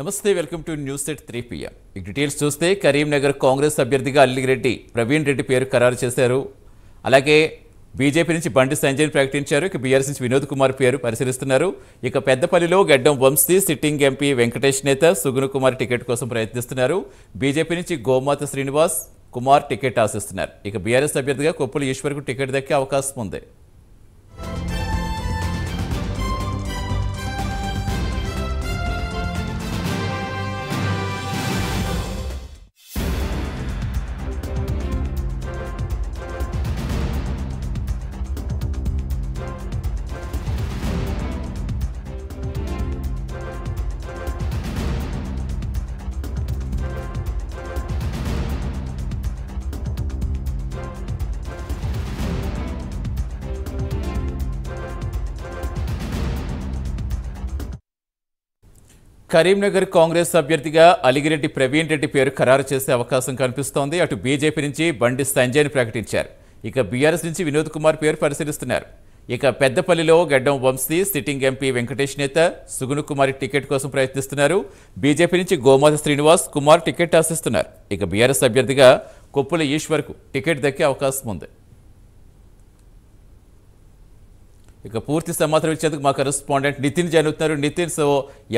నమస్తే welcome to news at 3 PM. ఈ details చూస్తే కరీంనగర్ కాంగ్రెస్ అభ్యర్థిగా అల్లిరెడ్డి ప్రవీణ్ రెడ్డి పేరు ఖరారు చేశారు. అలాగే బీజేపీ నుంచి బండి సంజయ్ ప్రకటించారు. ఇక బీఆర్ఎస్ నుంచి వినోద్ కుమార్ పేరు పరిశీలిస్తున్నారు. ఇక పెద్దపల్లిలో గడ్డం వంశీ సిట్టింగ్ ఎంపీ వెంకటేష్ నేత సుగుణ కుమార్ టికెట్ కోసం ప్రయత్నిస్తున్నారు. బీజేపీ నుంచి గోమాత శ్రీనివాస్ కుమార్ టికెట్ ఆశిస్తున్నారు. ఇక బీఆర్ఎస్ అభ్యర్థిగా కొప్పుల ఈశ్వర్కు టికెట్ దక్కే అవకాశం ఉంది. కరీంనగర్ కాంగ్రెస్ అభ్యర్థిగా అలిగిరెడ్డి ప్రవీణ్ రెడ్డి పేరు ఖరారు చేసే అవకాశం కనిపిస్తోంది. అటు బీజేపీ నుంచి బండి సంజయ్ ప్రకటించారు. ఇక బీఆర్ఎస్ నుంచి వినోద్ కుమార్ పేరు పరిశీలిస్తున్నారు. ఇక పెద్దపల్లిలో గడ్డం వంశీ సిట్టింగ్ ఎంపీ వెంకటేష్ నేత సుగుణ కుమార్ టికెట్ కోసం ప్రయత్నిస్తున్నారు. బీజేపీ నుంచి గోమాత శ్రీనివాస్ కుమార్ టికెట్ ఆశిస్తున్నారు. ఇక బీఆర్ఎస్ అభ్యర్థిగా కొప్పుల ఈశ్వర్కు టికెట్ దక్కే అవకాశం ఉంది. ఇక పూర్తి సమాచారం ఇచ్చేందుకు మా కరెస్పాండెంట్ నితిన్ జరుగుతున్నారు. నితిన్, సో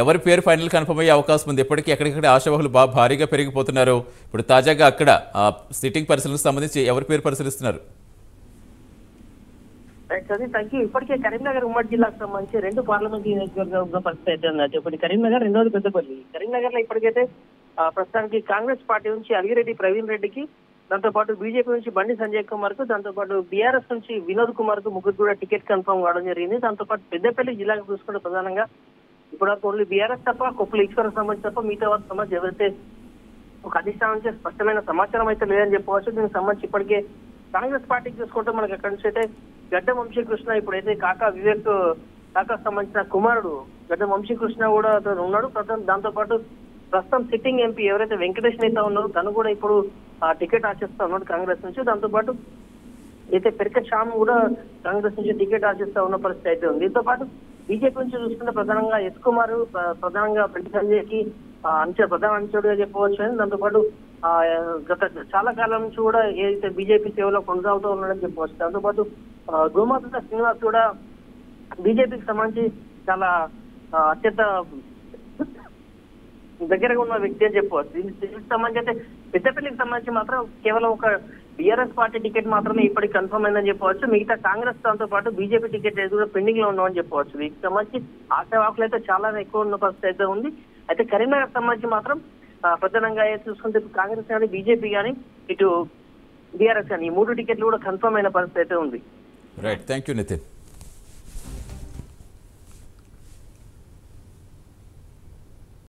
ఎవరి పేరు ఫైనల్ కన్ఫర్మ్ అయ్యే అవకాశం ఉంది? ఇప్పటికీ ఎక్కడికక్కడ ఆశావాహులు భారీగా పెరిగిపోతున్నారు. ఇప్పుడు తాజాగా అక్కడ సిట్టింగ్ పరిశీలనకు సంబంధించి ఎవరి పేరు పరిశీలిస్తున్నారు? ఇప్పటికే కరీంనగర్ ఉమ్మడి జిల్లాకు సంబంధించి 2 పార్లమెంట్ నియోజకవర్గ పరిస్థితి అయితే ఉంది. ఒకటి కరీంనగర్, రెండోది పెద్దపల్లి. కరీంనగర్ లో ఇప్పటికైతే ప్రస్తుతానికి కాంగ్రెస్ పార్టీ నుంచి అలిగిరెడ్డి ప్రవీణ్ రెడ్డికి, దాంతో పాటు బీజేపీ నుంచి బండి సంజయ్ కుమార్ కు, దాంతో పాటు బీఆర్ఎస్ నుంచి వినోద్ కుమార్ కు ముగ్గురు కూడా టికెట్ కన్ఫర్మ్ కావడం జరిగింది. దాంతో పాటు పెద్దపల్లి జిల్లాకు చూసుకుంటే ప్రధానంగా ఇప్పటివరకు ఓన్లీ బీఆర్ఎస్ తప్ప, కొప్పుల ఈశ్వర్ సంబంధించి తప్ప మిగతా వారికి సంబంధించి ఎవరైతే ఒక అధిష్టానం నుంచి స్పష్టమైన సమాచారం అయితే లేదని చెప్పవచ్చు. దీనికి సంబంధించి ఇప్పటికే కాంగ్రెస్ పార్టీకి చూసుకుంటే మనకి అక్కడి నుంచి అయితే గడ్డం వంశీకృష్ణ, ఇప్పుడైతే కాకా వివేక్ కాకా సంబంధించిన కుమారుడు గడ్డం వంశీకృష్ణ కూడా ఉన్నాడు. దాంతో పాటు ప్రస్తుతం సిట్టింగ్ ఎంపీ ఎవరైతే వెంకటేష్ నేత ఉన్నారో తను కూడా ఇప్పుడు టికెట్ ఆశిస్తా ఉన్నాడు కాంగ్రెస్ నుంచి. దాంతో పాటు అయితే పెరిక శ్యామ్ కూడా కాంగ్రెస్ నుంచి టికెట్ ఆశిస్తా ఉన్న పరిస్థితి అయితే ఉంది. దీంతో పాటు బీజేపీ నుంచి చూసుకుంటే ప్రధానంగా ఎస్ కుమార్ ప్రధానంగా బండి సంజయ్కి ప్రధాన అంచుడుగా చెప్పవచ్చు. అని దాంతో పాటు గత చాలా కాలం నుంచి కూడా ఏదైతే బీజేపీ సేవలో కొనసాగుతూ ఉన్నాడని చెప్పవచ్చు. దాంతో పాటు గోమాత శ్రీనివాస్ కూడా బీజేపీకి సంబంధించి చాలా అత్యంత దగ్గరగా ఉన్న వ్యక్తి అని చెప్పవచ్చు. దీనికి సంబంధించి అయితే పెద్దపల్లికి సంబంధించి మాత్రం కేవలం ఒక బీఆర్ఎస్ పార్టీ టికెట్ మాత్రమే ఇప్పటికి కన్ఫర్మ్ అయిందని చెప్పవచ్చు. మిగతా కాంగ్రెస్ దాంతో పాటు బీజేపీ టికెట్ కూడా పెండింగ్ లో ఉన్నామని చెప్పవచ్చు. దీనికి సంబంధించి ఆశావాకులు అయితే చాలా ఎక్కువ ఉన్న పరిస్థితి అయితే ఉంది. అయితే కరీంనగర్ సంబంధించి మాత్రం ప్రధానంగా చూసుకుంటే కాంగ్రెస్ కానీ, బీజేపీ కానీ, ఇటు బీఆర్ఎస్ కానీ ఈ 3 టికెట్లు కూడా కన్ఫర్మ్ అయిన పరిస్థితి అయితే ఉంది. Right, thank you Nitin.